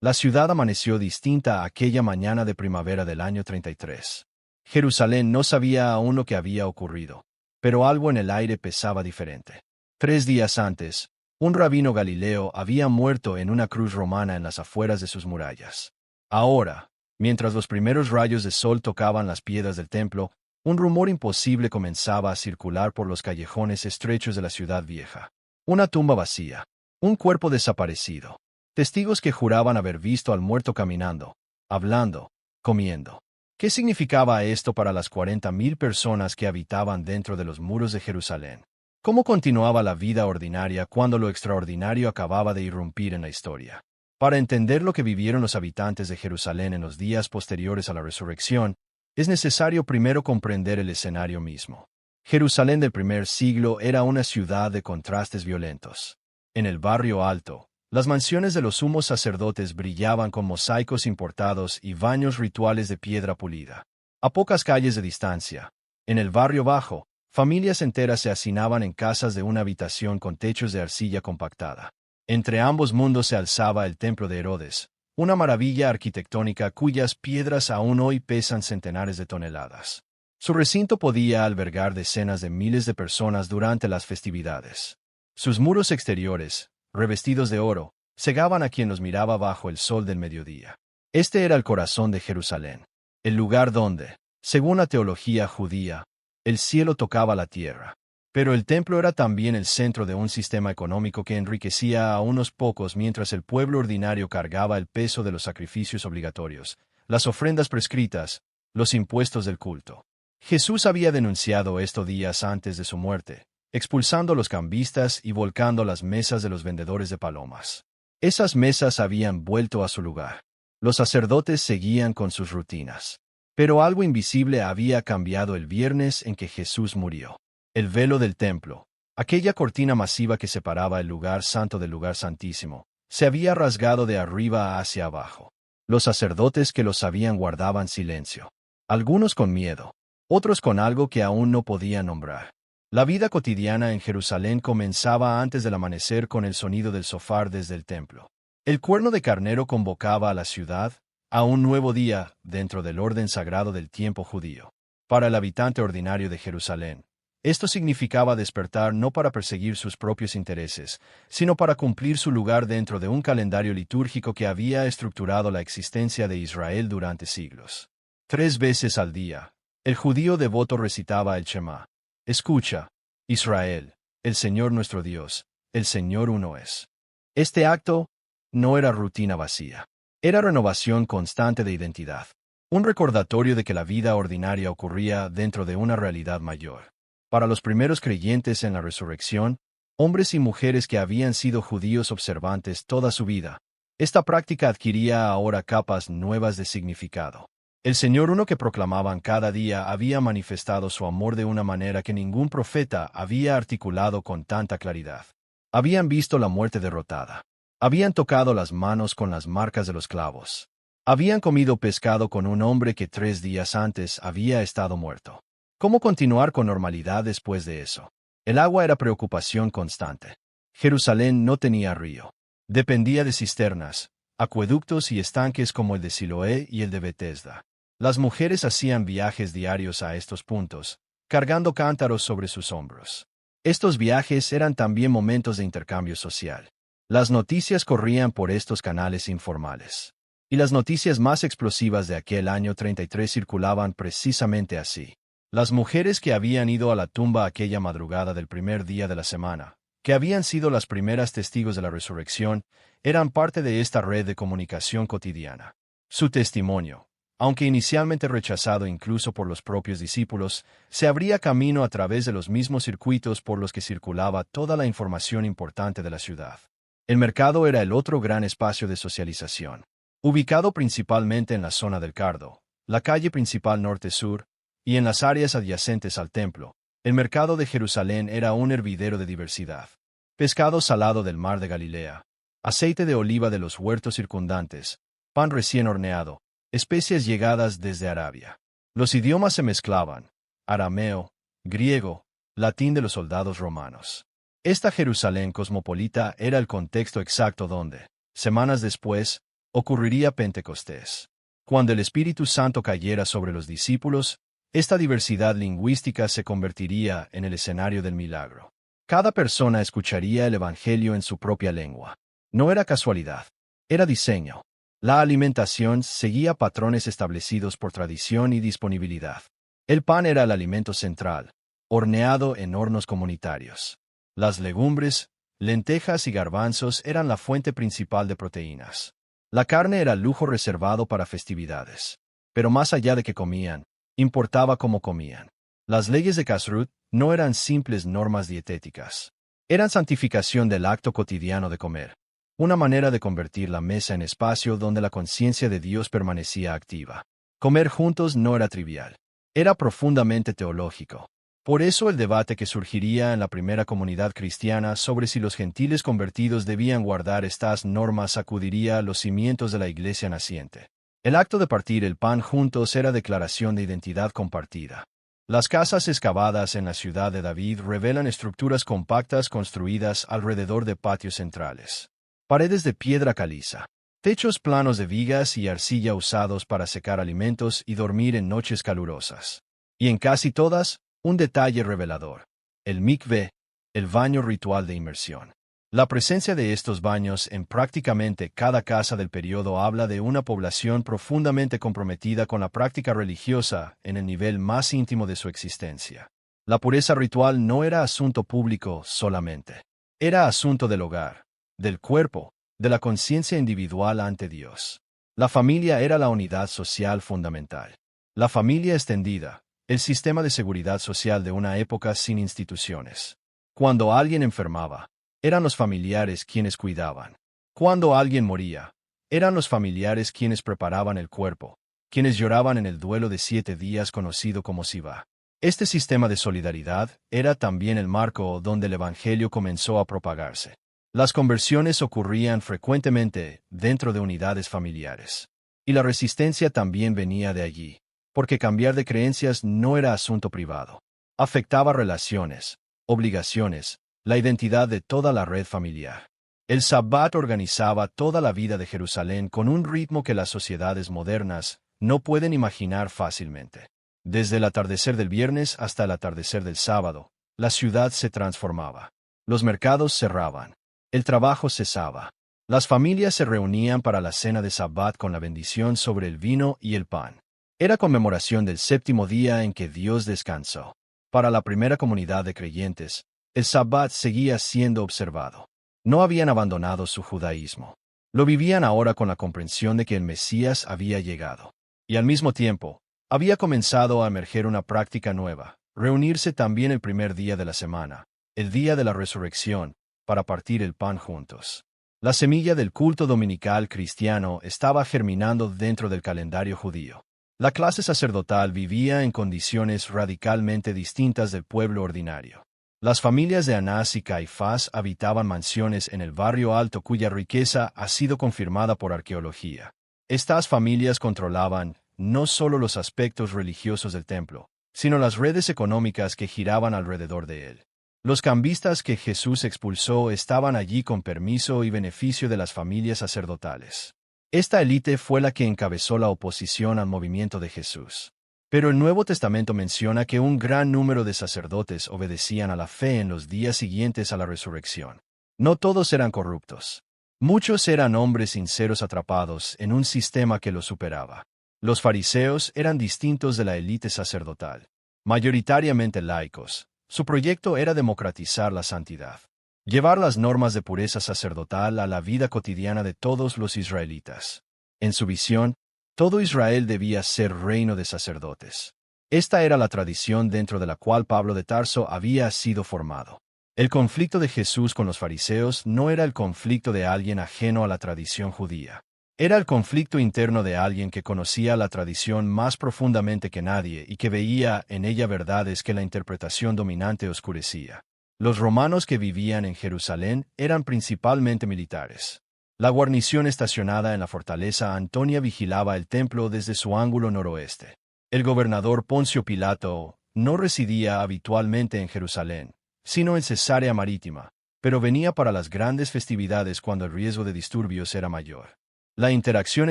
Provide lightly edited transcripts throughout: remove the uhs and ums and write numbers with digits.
La ciudad amaneció distinta aquella mañana de primavera del año 33. Jerusalén no sabía aún lo que había ocurrido, pero algo en el aire pesaba diferente. 3 días antes, un rabino galileo había muerto en una cruz romana en las afueras de sus murallas. Ahora, mientras los primeros rayos de sol tocaban las piedras del templo, un rumor imposible comenzaba a circular por los callejones estrechos de la ciudad vieja. Una tumba vacía. Un cuerpo desaparecido. Testigos que juraban haber visto al muerto caminando, hablando, comiendo. ¿Qué significaba esto para las 40.000 personas que habitaban dentro de los muros de Jerusalén? ¿Cómo continuaba la vida ordinaria cuando lo extraordinario acababa de irrumpir en la historia? Para entender lo que vivieron los habitantes de Jerusalén en los días posteriores a la resurrección, es necesario primero comprender el escenario mismo. Jerusalén del primer siglo era una ciudad de contrastes violentos. En el barrio alto, las mansiones de los sumos sacerdotes brillaban con mosaicos importados y baños rituales de piedra pulida. A pocas calles de distancia, en el barrio bajo, familias enteras se hacinaban en casas de una habitación con techos de arcilla compactada. Entre ambos mundos se alzaba el templo de Herodes, una maravilla arquitectónica cuyas piedras aún hoy pesan centenares de toneladas. Su recinto podía albergar decenas de miles de personas durante las festividades. Sus muros exteriores, revestidos de oro, cegaban a quien los miraba bajo el sol del mediodía. Este era el corazón de Jerusalén, el lugar donde, según la teología judía, el cielo tocaba la tierra. Pero el templo era también el centro de un sistema económico que enriquecía a unos pocos mientras el pueblo ordinario cargaba el peso de los sacrificios obligatorios, las ofrendas prescritas, los impuestos del culto. Jesús había denunciado esto días antes de su muerte, expulsando a los cambistas y volcando las mesas de los vendedores de palomas. Esas mesas habían vuelto a su lugar. Los sacerdotes seguían con sus rutinas. Pero algo invisible había cambiado el viernes en que Jesús murió. El velo del templo, aquella cortina masiva que separaba el lugar santo del lugar santísimo, se había rasgado de arriba hacia abajo. Los sacerdotes que lo sabían guardaban silencio. Algunos con miedo, otros con algo que aún no podían nombrar. La vida cotidiana en Jerusalén comenzaba antes del amanecer con el sonido del shofar desde el templo. El cuerno de carnero convocaba a la ciudad a un nuevo día dentro del orden sagrado del tiempo judío. Para el habitante ordinario de Jerusalén, esto significaba despertar no para perseguir sus propios intereses, sino para cumplir su lugar dentro de un calendario litúrgico que había estructurado la existencia de Israel durante siglos. 3 veces al día, el judío devoto recitaba el Shema. Escucha, Israel, el Señor nuestro Dios, el Señor uno es. Este acto no era rutina vacía. Era renovación constante de identidad. Un recordatorio de que la vida ordinaria ocurría dentro de una realidad mayor. Para los primeros creyentes en la resurrección, hombres y mujeres que habían sido judíos observantes toda su vida, esta práctica adquiría ahora capas nuevas de significado. El Señor uno que proclamaban cada día había manifestado su amor de una manera que ningún profeta había articulado con tanta claridad. Habían visto la muerte derrotada. Habían tocado las manos con las marcas de los clavos. Habían comido pescado con un hombre que 3 días antes había estado muerto. ¿Cómo continuar con normalidad después de eso? El agua era preocupación constante. Jerusalén no tenía río. Dependía de cisternas, acueductos y estanques como el de Siloé y el de Betesda. Las mujeres hacían viajes diarios a estos puntos, cargando cántaros sobre sus hombros. Estos viajes eran también momentos de intercambio social. Las noticias corrían por estos canales informales. Y las noticias más explosivas de aquel año 33 circulaban precisamente así. Las mujeres que habían ido a la tumba aquella madrugada del primer día de la semana, que habían sido las primeras testigos de la resurrección, eran parte de esta red de comunicación cotidiana. Su testimonio, aunque inicialmente rechazado incluso por los propios discípulos, se abría camino a través de los mismos circuitos por los que circulaba toda la información importante de la ciudad. El mercado era el otro gran espacio de socialización. Ubicado principalmente en la zona del Cardo, la calle principal norte-sur, y en las áreas adyacentes al templo, el mercado de Jerusalén era un hervidero de diversidad. Pescado salado del mar de Galilea, aceite de oliva de los huertos circundantes, pan recién horneado, especias llegadas desde Arabia. Los idiomas se mezclaban: arameo, griego, latín de los soldados romanos. Esta Jerusalén cosmopolita era el contexto exacto donde, semanas después, ocurriría Pentecostés. Cuando el Espíritu Santo cayera sobre los discípulos, esta diversidad lingüística se convertiría en el escenario del milagro. Cada persona escucharía el Evangelio en su propia lengua. No era casualidad, era diseño. La alimentación seguía patrones establecidos por tradición y disponibilidad. El pan era el alimento central, horneado en hornos comunitarios. Las legumbres, lentejas y garbanzos eran la fuente principal de proteínas. La carne era lujo reservado para festividades. Pero más allá de que comían, importaba cómo comían. Las leyes de Kashrut no eran simples normas dietéticas. Eran santificación del acto cotidiano de comer. Una manera de convertir la mesa en espacio donde la conciencia de Dios permanecía activa. Comer juntos no era trivial. Era profundamente teológico. Por eso el debate que surgiría en la primera comunidad cristiana sobre si los gentiles convertidos debían guardar estas normas sacudiría los cimientos de la iglesia naciente. El acto de partir el pan juntos era declaración de identidad compartida. Las casas excavadas en la ciudad de David revelan estructuras compactas construidas alrededor de patios centrales. Paredes de piedra caliza. Techos planos de vigas y arcilla usados para secar alimentos y dormir en noches calurosas. Y en casi todas, un detalle revelador. El mikveh, el baño ritual de inmersión. La presencia de estos baños en prácticamente cada casa del periodo habla de una población profundamente comprometida con la práctica religiosa en el nivel más íntimo de su existencia. La pureza ritual no era asunto público solamente. Era asunto del hogar, del cuerpo, de la conciencia individual ante Dios. La familia era la unidad social fundamental. La familia extendida, el sistema de seguridad social de una época sin instituciones. Cuando alguien enfermaba, eran los familiares quienes cuidaban. Cuando alguien moría, eran los familiares quienes preparaban el cuerpo, quienes lloraban en el duelo de 7 días conocido como Sivá. Este sistema de solidaridad era también el marco donde el Evangelio comenzó a propagarse. Las conversiones ocurrían frecuentemente dentro de unidades familiares. Y la resistencia también venía de allí, porque cambiar de creencias no era asunto privado. Afectaba relaciones, obligaciones, la identidad de toda la red familiar. El Sabbat organizaba toda la vida de Jerusalén con un ritmo que las sociedades modernas no pueden imaginar fácilmente. Desde el atardecer del viernes hasta el atardecer del sábado, la ciudad se transformaba. Los mercados cerraban. El trabajo cesaba. Las familias se reunían para la cena de Sabbat con la bendición sobre el vino y el pan. Era conmemoración del 7º día en que Dios descansó. Para la primera comunidad de creyentes, el Sabbat seguía siendo observado. No habían abandonado su judaísmo. Lo vivían ahora con la comprensión de que el Mesías había llegado. Y al mismo tiempo, había comenzado a emerger una práctica nueva, reunirse también el primer día de la semana, el día de la resurrección, para partir el pan juntos. La semilla del culto dominical cristiano estaba germinando dentro del calendario judío. La clase sacerdotal vivía en condiciones radicalmente distintas del pueblo ordinario. Las familias de Anás y Caifás habitaban mansiones en el barrio alto cuya riqueza ha sido confirmada por arqueología. Estas familias controlaban no solo los aspectos religiosos del templo, sino las redes económicas que giraban alrededor de él. Los cambistas que Jesús expulsó estaban allí con permiso y beneficio de las familias sacerdotales. Esta élite fue la que encabezó la oposición al movimiento de Jesús. Pero el Nuevo Testamento menciona que un gran número de sacerdotes obedecían a la fe en los días siguientes a la resurrección. No todos eran corruptos. Muchos eran hombres sinceros atrapados en un sistema que los superaba. Los fariseos eran distintos de la élite sacerdotal. Mayoritariamente laicos, su proyecto era democratizar la santidad. Llevar las normas de pureza sacerdotal a la vida cotidiana de todos los israelitas. En su visión, todo Israel debía ser reino de sacerdotes. Esta era la tradición dentro de la cual Pablo de Tarso había sido formado. El conflicto de Jesús con los fariseos no era el conflicto de alguien ajeno a la tradición judía. Era el conflicto interno de alguien que conocía la tradición más profundamente que nadie y que veía en ella verdades que la interpretación dominante oscurecía. Los romanos que vivían en Jerusalén eran principalmente militares. La guarnición estacionada en la fortaleza Antonia vigilaba el templo desde su ángulo noroeste. El gobernador Poncio Pilato no residía habitualmente en Jerusalén, sino en Cesarea Marítima, pero venía para las grandes festividades cuando el riesgo de disturbios era mayor. La interacción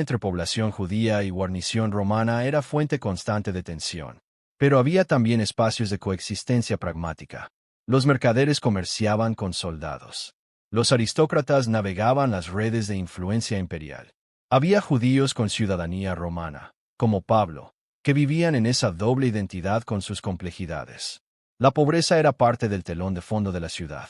entre población judía y guarnición romana era fuente constante de tensión. Pero había también espacios de coexistencia pragmática. Los mercaderes comerciaban con soldados. Los aristócratas navegaban las redes de influencia imperial. Había judíos con ciudadanía romana, como Pablo, que vivían en esa doble identidad con sus complejidades. La pobreza era parte del telón de fondo de la ciudad.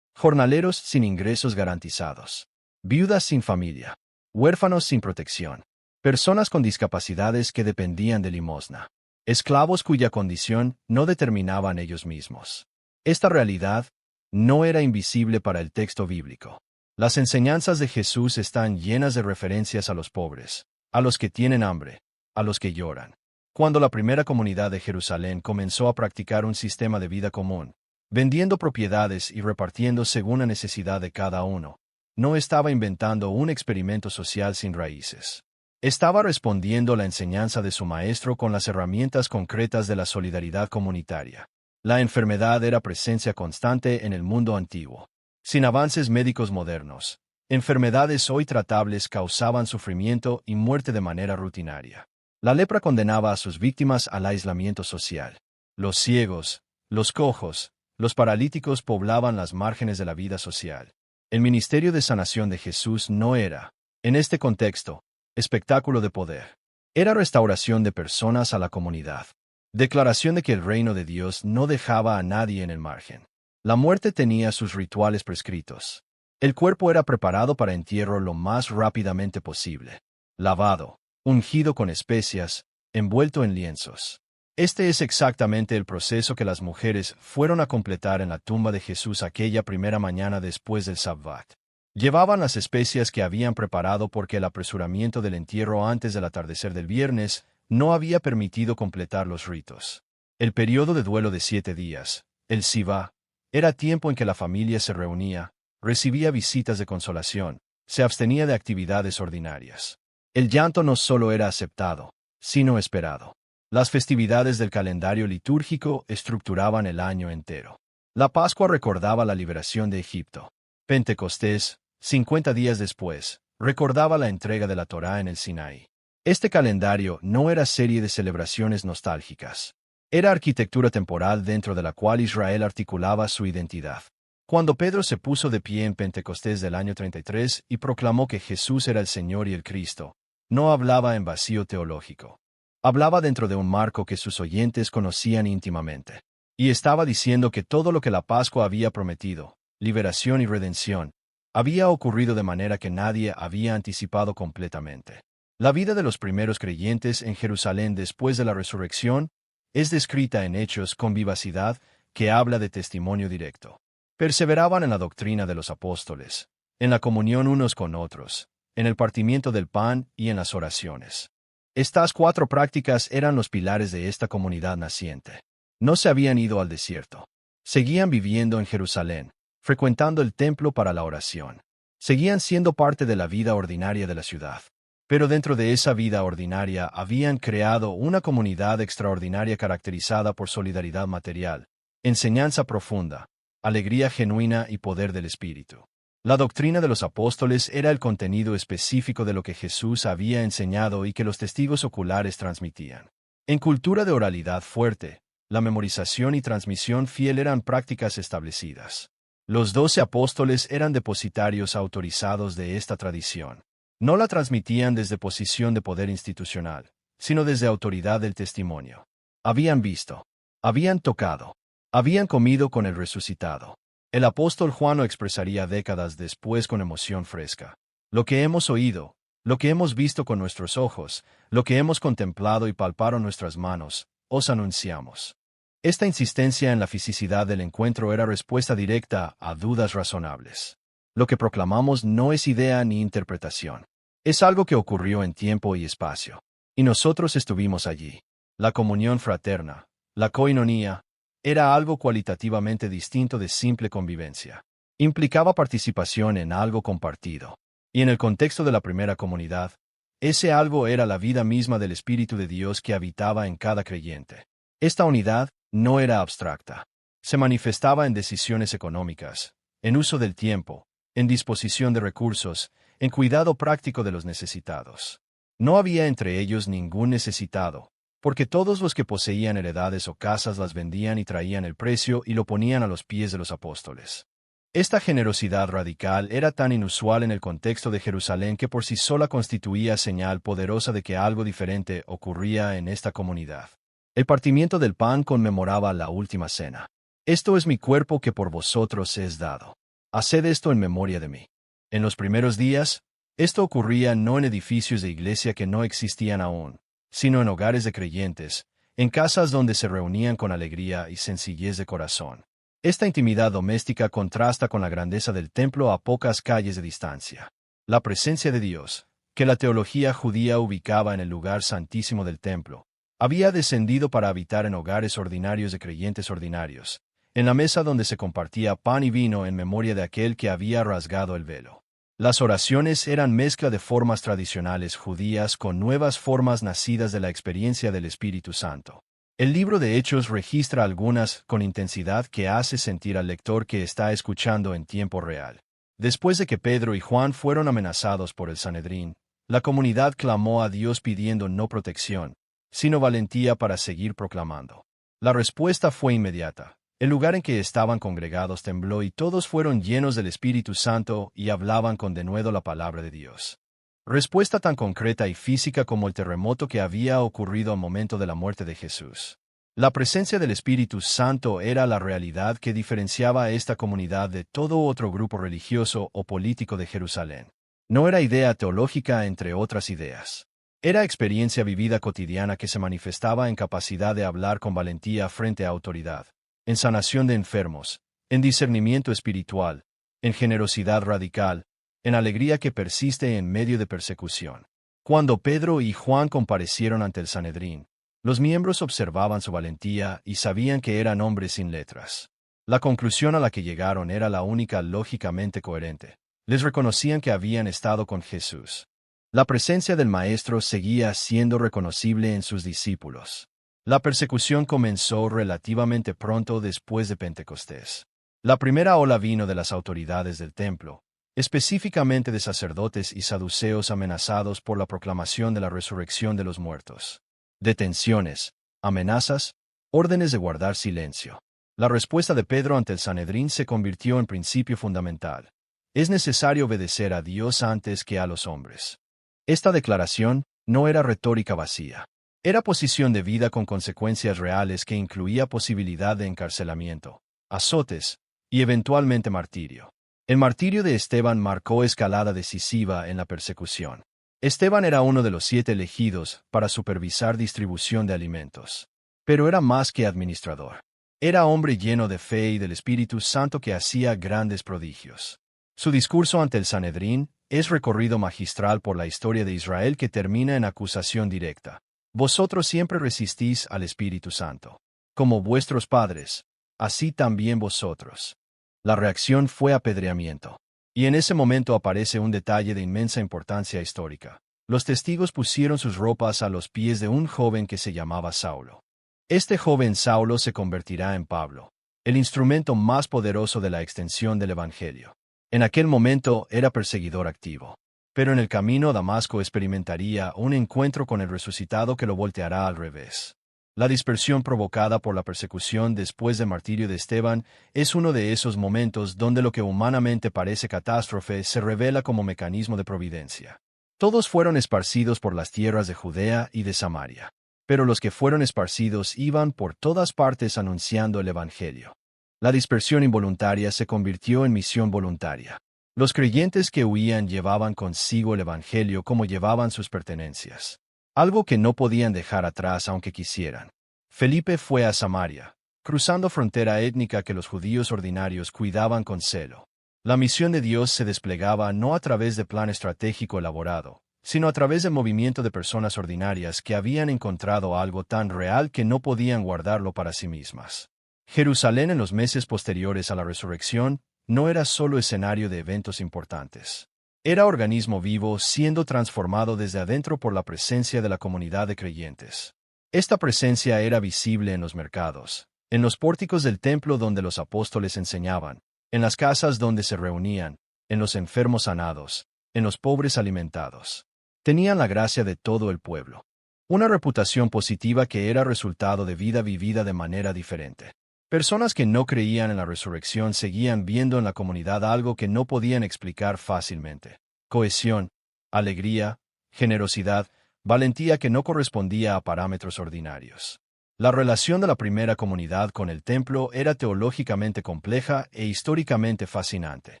Jornaleros sin ingresos garantizados. Viudas sin familia. Huérfanos sin protección. Personas con discapacidades que dependían de limosna. Esclavos cuya condición no determinaban ellos mismos. Esta realidad no era invisible para el texto bíblico. Las enseñanzas de Jesús están llenas de referencias a los pobres, a los que tienen hambre, a los que lloran. Cuando la primera comunidad de Jerusalén comenzó a practicar un sistema de vida común, vendiendo propiedades y repartiendo según la necesidad de cada uno, no estaba inventando un experimento social sin raíces. Estaba respondiendo la enseñanza de su maestro con las herramientas concretas de la solidaridad comunitaria. La enfermedad era presencia constante en el mundo antiguo. Sin avances médicos modernos, enfermedades hoy tratables causaban sufrimiento y muerte de manera rutinaria. La lepra condenaba a sus víctimas al aislamiento social. Los ciegos, los cojos, los paralíticos poblaban las márgenes de la vida social. El ministerio de sanación de Jesús no era, en este contexto, espectáculo de poder. Era restauración de personas a la comunidad. Declaración de que el reino de Dios no dejaba a nadie en el margen. La muerte tenía sus rituales prescritos. El cuerpo era preparado para entierro lo más rápidamente posible. Lavado, ungido con especias, envuelto en lienzos. Este es exactamente el proceso que las mujeres fueron a completar en la tumba de Jesús aquella primera mañana después del Sabbat. Llevaban las especias que habían preparado porque el apresuramiento del entierro antes del atardecer del viernes no había permitido completar los ritos. El periodo de duelo de 7 días, el Sivá, era tiempo en que la familia se reunía, recibía visitas de consolación, se abstenía de actividades ordinarias. El llanto no solo era aceptado, sino esperado. Las festividades del calendario litúrgico estructuraban el año entero. La Pascua recordaba la liberación de Egipto. Pentecostés, 50 días después, recordaba la entrega de la Torá en el Sinaí. Este calendario no era serie de celebraciones nostálgicas. Era arquitectura temporal dentro de la cual Israel articulaba su identidad. Cuando Pedro se puso de pie en Pentecostés del año 33 y proclamó que Jesús era el Señor y el Cristo, no hablaba en vacío teológico. Hablaba dentro de un marco que sus oyentes conocían íntimamente. Y estaba diciendo que todo lo que la Pascua había prometido, liberación y redención, había ocurrido de manera que nadie había anticipado completamente. La vida de los primeros creyentes en Jerusalén después de la resurrección es descrita en Hechos con vivacidad que habla de testimonio directo. Perseveraban en la doctrina de los apóstoles, en la comunión unos con otros, en el partimiento del pan y en las oraciones. Estas 4 prácticas eran los pilares de esta comunidad naciente. No se habían ido al desierto. Seguían viviendo en Jerusalén, frecuentando el templo para la oración. Seguían siendo parte de la vida ordinaria de la ciudad. Pero dentro de esa vida ordinaria habían creado una comunidad extraordinaria caracterizada por solidaridad material, enseñanza profunda, alegría genuina y poder del Espíritu. La doctrina de los apóstoles era el contenido específico de lo que Jesús había enseñado y que los testigos oculares transmitían. En cultura de oralidad fuerte, la memorización y transmisión fiel eran prácticas establecidas. Los 12 apóstoles eran depositarios autorizados de esta tradición. No la transmitían desde posición de poder institucional, sino desde autoridad del testimonio. Habían visto, habían tocado, habían comido con el resucitado. El apóstol Juan lo expresaría décadas después con emoción fresca. Lo que hemos oído, lo que hemos visto con nuestros ojos, lo que hemos contemplado y palparon nuestras manos, os anunciamos. Esta insistencia en la fisicidad del encuentro era respuesta directa a dudas razonables. Lo que proclamamos no es idea ni interpretación. Es algo que ocurrió en tiempo y espacio. Y nosotros estuvimos allí. La comunión fraterna, la koinonía, era algo cualitativamente distinto de simple convivencia. Implicaba participación en algo compartido. Y en el contexto de la primera comunidad, ese algo era la vida misma del Espíritu de Dios que habitaba en cada creyente. Esta unidad no era abstracta. Se manifestaba en decisiones económicas, en uso del tiempo, en disposición de recursos, en cuidado práctico de los necesitados. No había entre ellos ningún necesitado, porque todos los que poseían heredades o casas las vendían y traían el precio y lo ponían a los pies de los apóstoles. Esta generosidad radical era tan inusual en el contexto de Jerusalén que por sí sola constituía señal poderosa de que algo diferente ocurría en esta comunidad. El partimiento del pan conmemoraba la última cena. Esto es mi cuerpo que por vosotros es dado. Haced esto en memoria de mí. En los primeros días, esto ocurría no en edificios de iglesia que no existían aún, sino en hogares de creyentes, en casas donde se reunían con alegría y sencillez de corazón. Esta intimidad doméstica contrasta con la grandeza del templo a pocas calles de distancia. La presencia de Dios, que la teología judía ubicaba en el lugar santísimo del templo, había descendido para habitar en hogares ordinarios de creyentes ordinarios, en la mesa donde se compartía pan y vino en memoria de aquel que había rasgado el velo. Las oraciones eran mezcla de formas tradicionales judías con nuevas formas nacidas de la experiencia del Espíritu Santo. El libro de Hechos registra algunas con intensidad que hace sentir al lector que está escuchando en tiempo real. Después de que Pedro y Juan fueron amenazados por el Sanedrín, la comunidad clamó a Dios pidiendo no protección, sino valentía para seguir proclamando. La respuesta fue inmediata. El lugar en que estaban congregados tembló y todos fueron llenos del Espíritu Santo y hablaban con denuedo la palabra de Dios. Respuesta tan concreta y física como el terremoto que había ocurrido al momento de la muerte de Jesús. La presencia del Espíritu Santo era la realidad que diferenciaba a esta comunidad de todo otro grupo religioso o político de Jerusalén. No era idea teológica entre otras ideas. Era experiencia vivida cotidiana que se manifestaba en capacidad de hablar con valentía frente a autoridad, en sanación de enfermos, en discernimiento espiritual, en generosidad radical, en alegría que persiste en medio de persecución. Cuando Pedro y Juan comparecieron ante el Sanedrín, los miembros observaban su valentía y sabían que eran hombres sin letras. La conclusión a la que llegaron era la única lógicamente coherente. Les reconocían que habían estado con Jesús. La presencia del Maestro seguía siendo reconocible en sus discípulos. La persecución comenzó relativamente pronto después de Pentecostés. La primera ola vino de las autoridades del templo, específicamente de sacerdotes y saduceos amenazados por la proclamación de la resurrección de los muertos. Detenciones, amenazas, órdenes de guardar silencio. La respuesta de Pedro ante el Sanedrín se convirtió en principio fundamental. Es necesario obedecer a Dios antes que a los hombres. Esta declaración no era retórica vacía. Era posición de vida con consecuencias reales que incluía posibilidad de encarcelamiento, azotes y eventualmente martirio. El martirio de Esteban marcó escalada decisiva en la persecución. Esteban era uno de los 7 elegidos para supervisar distribución de alimentos. Pero era más que administrador. Era hombre lleno de fe y del Espíritu Santo que hacía grandes prodigios. Su discurso ante el Sanedrín es recorrido magistral por la historia de Israel que termina en acusación directa. Vosotros siempre resistís al Espíritu Santo. Como vuestros padres, así también vosotros. La reacción fue apedreamiento. Y en ese momento aparece un detalle de inmensa importancia histórica. Los testigos pusieron sus ropas a los pies de un joven que se llamaba Saulo. Este joven Saulo se convertirá en Pablo, el instrumento más poderoso de la extensión del Evangelio. En aquel momento era perseguidor activo. Pero en el camino a Damasco experimentaría un encuentro con el resucitado que lo volteará al revés. La dispersión provocada por la persecución después del martirio de Esteban es uno de esos momentos donde lo que humanamente parece catástrofe se revela como mecanismo de providencia. Todos fueron esparcidos por las tierras de Judea y de Samaria. Pero los que fueron esparcidos iban por todas partes anunciando el Evangelio. La dispersión involuntaria se convirtió en misión voluntaria. Los creyentes que huían llevaban consigo el Evangelio como llevaban sus pertenencias. Algo que no podían dejar atrás aunque quisieran. Felipe fue a Samaria, cruzando frontera étnica que los judíos ordinarios cuidaban con celo. La misión de Dios se desplegaba no a través de plan estratégico elaborado, sino a través del movimiento de personas ordinarias que habían encontrado algo tan real que no podían guardarlo para sí mismas. Jerusalén en los meses posteriores a la resurrección no era solo escenario de eventos importantes. Era organismo vivo siendo transformado desde adentro por la presencia de la comunidad de creyentes. Esta presencia era visible en los mercados, en los pórticos del templo donde los apóstoles enseñaban, en las casas donde se reunían, en los enfermos sanados, en los pobres alimentados. Tenían la gracia de todo el pueblo. Una reputación positiva que era resultado de vida vivida de manera diferente. Personas que no creían en la resurrección seguían viendo en la comunidad algo que no podían explicar fácilmente. Cohesión, alegría, generosidad, valentía que no correspondía a parámetros ordinarios. La relación de la primera comunidad con el templo era teológicamente compleja e históricamente fascinante.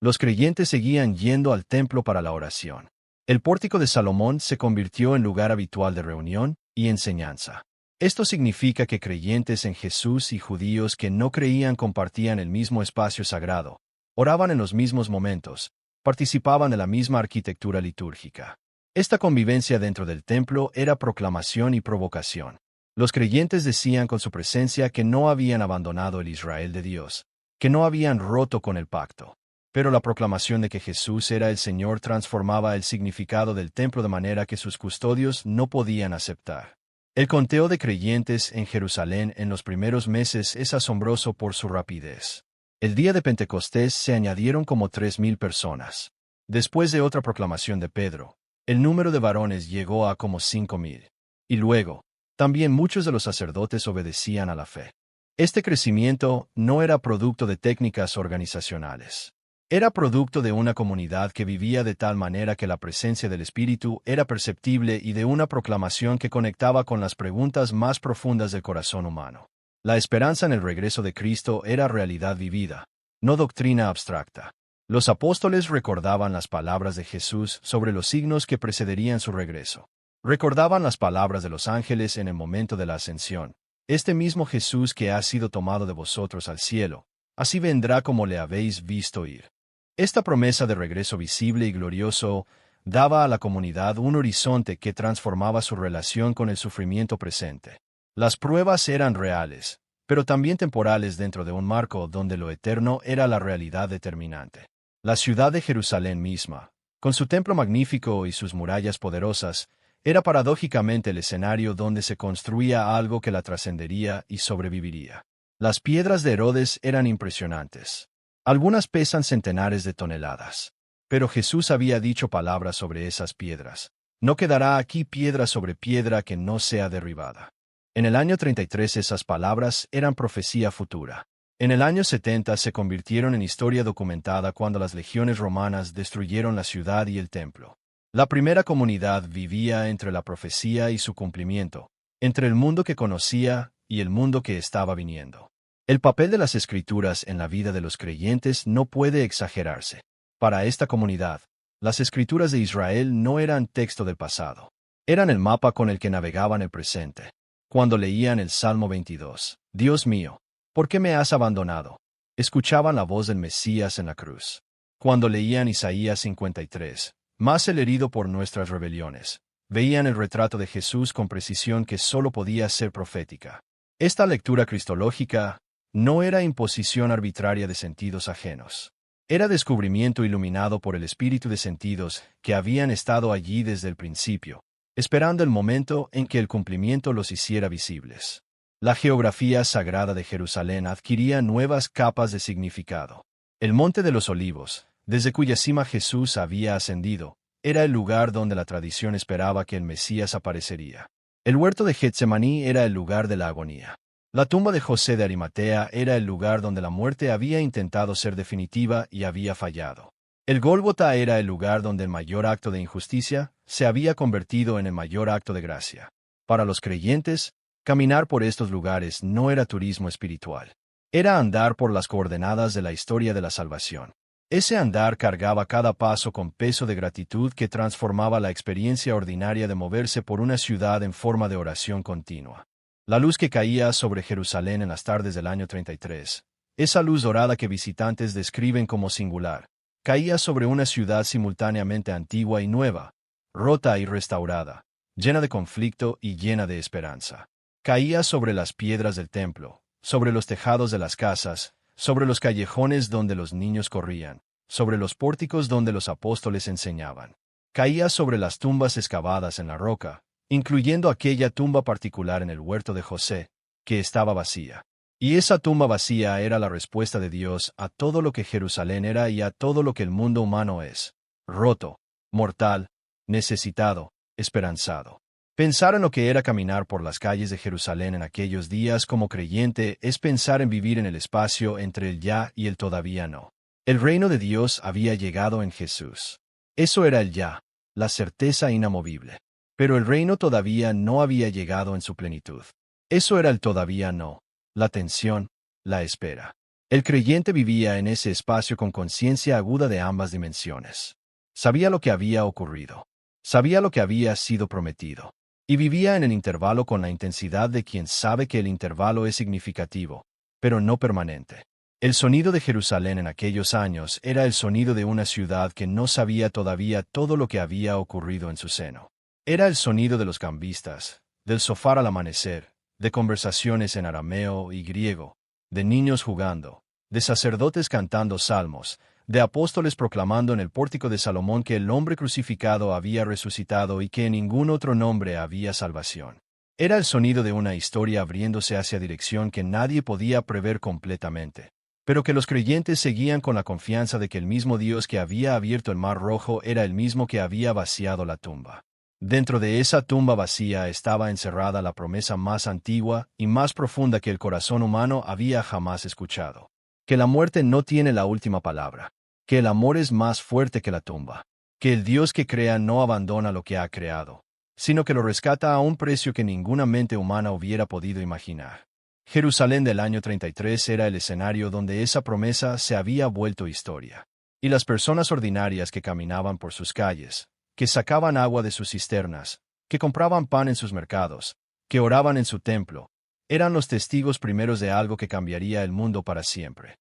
Los creyentes seguían yendo al templo para la oración. El pórtico de Salomón se convirtió en lugar habitual de reunión y enseñanza. Esto significa que creyentes en Jesús y judíos que no creían compartían el mismo espacio sagrado, oraban en los mismos momentos, participaban de la misma arquitectura litúrgica. Esta convivencia dentro del templo era proclamación y provocación. Los creyentes decían con su presencia que no habían abandonado el Israel de Dios, que no habían roto con el pacto. Pero la proclamación de que Jesús era el Señor transformaba el significado del templo de manera que sus custodios no podían aceptar. El conteo de creyentes en Jerusalén en los primeros meses es asombroso por su rapidez. El día de Pentecostés se añadieron como 3,000 personas. Después de otra proclamación de Pedro, el número de varones llegó a como 5,000. Y luego, también muchos de los sacerdotes obedecían a la fe. Este crecimiento no era producto de técnicas organizacionales. Era producto de una comunidad que vivía de tal manera que la presencia del Espíritu era perceptible y de una proclamación que conectaba con las preguntas más profundas del corazón humano. La esperanza en el regreso de Cristo era realidad vivida, no doctrina abstracta. Los apóstoles recordaban las palabras de Jesús sobre los signos que precederían su regreso. Recordaban las palabras de los ángeles en el momento de la ascensión. Este mismo Jesús que ha sido tomado de vosotros al cielo, así vendrá como le habéis visto ir. Esta promesa de regreso visible y glorioso daba a la comunidad un horizonte que transformaba su relación con el sufrimiento presente. Las pruebas eran reales, pero también temporales dentro de un marco donde lo eterno era la realidad determinante. La ciudad de Jerusalén misma, con su templo magnífico y sus murallas poderosas, era paradójicamente el escenario donde se construía algo que la trascendería y sobreviviría. Las piedras de Herodes eran impresionantes. Algunas pesan centenares de toneladas. Pero Jesús había dicho palabras sobre esas piedras. No quedará aquí piedra sobre piedra que no sea derribada. En el año 33 esas palabras eran profecía futura. En el año 70 se convirtieron en historia documentada cuando las legiones romanas destruyeron la ciudad y el templo. La primera comunidad vivía entre la profecía y su cumplimiento, entre el mundo que conocía y el mundo que estaba viniendo. El papel de las Escrituras en la vida de los creyentes no puede exagerarse. Para esta comunidad, las Escrituras de Israel no eran texto del pasado. Eran el mapa con el que navegaban el presente. Cuando leían el Salmo 22, Dios mío, ¿por qué me has abandonado? Escuchaban la voz del Mesías en la cruz. Cuando leían Isaías 53, más el herido por nuestras rebeliones, veían el retrato de Jesús con precisión que solo podía ser profética. Esta lectura cristológica no era imposición arbitraria de sentidos ajenos. Era descubrimiento iluminado por el espíritu de sentidos que habían estado allí desde el principio, esperando el momento en que el cumplimiento los hiciera visibles. La geografía sagrada de Jerusalén adquiría nuevas capas de significado. El Monte de los Olivos, desde cuya cima Jesús había ascendido, era el lugar donde la tradición esperaba que el Mesías aparecería. El huerto de Getsemaní era el lugar de la agonía. La tumba de José de Arimatea era el lugar donde la muerte había intentado ser definitiva y había fallado. El Gólgota era el lugar donde el mayor acto de injusticia se había convertido en el mayor acto de gracia. Para los creyentes, caminar por estos lugares no era turismo espiritual. Era andar por las coordenadas de la historia de la salvación. Ese andar cargaba cada paso con peso de gratitud que transformaba la experiencia ordinaria de moverse por una ciudad en forma de oración continua. La luz que caía sobre Jerusalén en las tardes del año 33, esa luz dorada que visitantes describen como singular, caía sobre una ciudad simultáneamente antigua y nueva, rota y restaurada, llena de conflicto y llena de esperanza. Caía sobre las piedras del templo, sobre los tejados de las casas, sobre los callejones donde los niños corrían, sobre los pórticos donde los apóstoles enseñaban. Caía sobre las tumbas excavadas en la roca, incluyendo aquella tumba particular en el huerto de José, que estaba vacía. Y esa tumba vacía era la respuesta de Dios a todo lo que Jerusalén era y a todo lo que el mundo humano es: roto, mortal, necesitado, esperanzado. Pensar en lo que era caminar por las calles de Jerusalén en aquellos días como creyente es pensar en vivir en el espacio entre el ya y el todavía no. El reino de Dios había llegado en Jesús. Eso era el ya, la certeza inamovible. Pero el reino todavía no había llegado en su plenitud. Eso era el todavía no, la tensión, la espera. El creyente vivía en ese espacio con conciencia aguda de ambas dimensiones. Sabía lo que había ocurrido. Sabía lo que había sido prometido. Y vivía en el intervalo con la intensidad de quien sabe que el intervalo es significativo, pero no permanente. El sonido de Jerusalén en aquellos años era el sonido de una ciudad que no sabía todavía todo lo que había ocurrido en su seno. Era el sonido de los cambistas, del sofá al amanecer, de conversaciones en arameo y griego, de niños jugando, de sacerdotes cantando salmos, de apóstoles proclamando en el pórtico de Salomón que el hombre crucificado había resucitado y que en ningún otro nombre había salvación. Era el sonido de una historia abriéndose hacia dirección que nadie podía prever completamente, pero que los creyentes seguían con la confianza de que el mismo Dios que había abierto el mar rojo era el mismo que había vaciado la tumba. Dentro de esa tumba vacía estaba encerrada la promesa más antigua y más profunda que el corazón humano había jamás escuchado. Que la muerte no tiene la última palabra. Que el amor es más fuerte que la tumba. Que el Dios que crea no abandona lo que ha creado, sino que lo rescata a un precio que ninguna mente humana hubiera podido imaginar. Jerusalén del año 33 era el escenario donde esa promesa se había vuelto historia. Y las personas ordinarias que caminaban por sus calles, que sacaban agua de sus cisternas, que compraban pan en sus mercados, que oraban en su templo, eran los testigos primeros de algo que cambiaría el mundo para siempre.